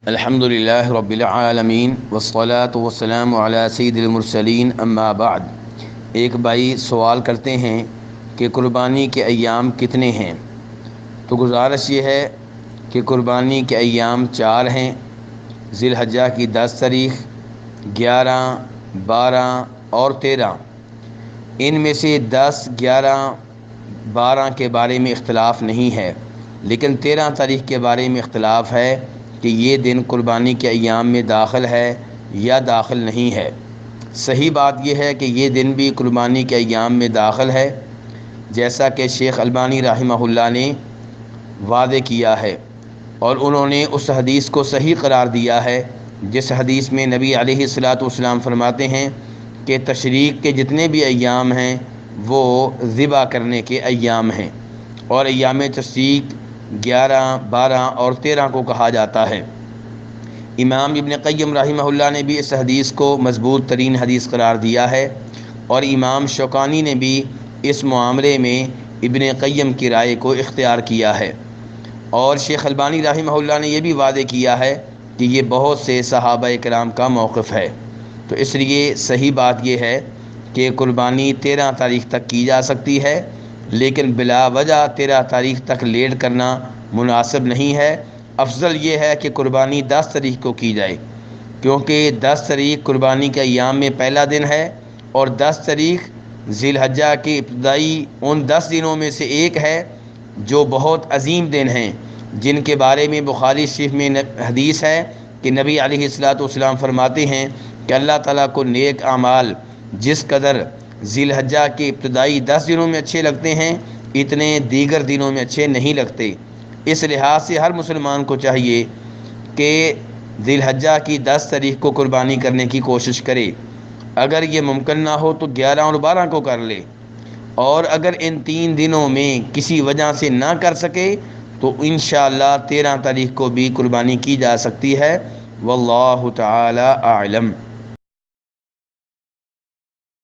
الحمدللہ رب العالمین والصلاة والسلام علی سید المرسلین اما بعد۔ ایک بھائی سوال کرتے ہیں کہ قربانی کے ایام کتنے ہیں؟ تو گزارش یہ ہے کہ قربانی کے ایام 4 ہیں، ذی الحجہ کی 10 تاریخ، 11، 12 اور 13۔ ان میں سے 10، 11، 12 کے بارے میں اختلاف نہیں ہے، لیکن 13 تاریخ کے بارے میں اختلاف ہے کہ یہ دن قربانی کے ایام میں داخل ہے یا داخل نہیں ہے۔ صحیح بات یہ ہے کہ یہ دن بھی قربانی کے ایام میں داخل ہے، جیسا کہ شیخ البانی رحمہ اللہ نے واضح کیا ہے، اور انہوں نے اس حدیث کو صحیح قرار دیا ہے جس حدیث میں نبی علیہ الصلاۃ والسلام فرماتے ہیں کہ تشریق کے جتنے بھی ایام ہیں وہ ذبح کرنے کے ایام ہیں، اور ایام تشریق 11، 12 اور 13 کو کہا جاتا ہے۔ امام ابن قیم رحمہ اللہ نے بھی اس حدیث کو مضبوط ترین حدیث قرار دیا ہے، اور امام شوکانی نے بھی اس معاملے میں ابن قیم کی رائے کو اختیار کیا ہے، اور شیخ البانی رحمہ اللہ نے یہ بھی واضح کیا ہے کہ یہ بہت سے صحابہ کرام کا موقف ہے۔ تو اس لیے صحیح بات یہ ہے کہ قربانی 13 تاریخ تک کی جا سکتی ہے، لیکن بلا وجہ 13 تاریخ تک لیٹ کرنا مناسب نہیں ہے۔ افضل یہ ہے کہ قربانی 10 تاریخ کو کی جائے، کیونکہ 10 تاریخ قربانی کے ایام میں پہلا دن ہے، اور 10 تاریخ ذی الحجہ کے ابتدائی ان 10 دنوں میں سے ایک ہے جو بہت عظیم دن ہیں، جن کے بارے میں بخاری شریف میں حدیث ہے کہ نبی علیہ الصلاۃ والسلام فرماتے ہیں کہ اللہ تعالیٰ کو نیک اعمال جس قدر ذی الحجہ کے ابتدائی 10 دنوں میں اچھے لگتے ہیں، اتنے دیگر دنوں میں اچھے نہیں لگتے۔ اس لحاظ سے ہر مسلمان کو چاہیے کہ ذی الحجہ کی 10 تاریخ کو قربانی کرنے کی کوشش کرے۔ اگر یہ ممکن نہ ہو تو 11 اور 12 کو کر لے، اور اگر ان 3 دنوں میں کسی وجہ سے نہ کر سکے تو انشاءاللہ 13 تاریخ کو بھی قربانی کی جا سکتی ہے۔ واللہ تعالی اعلم۔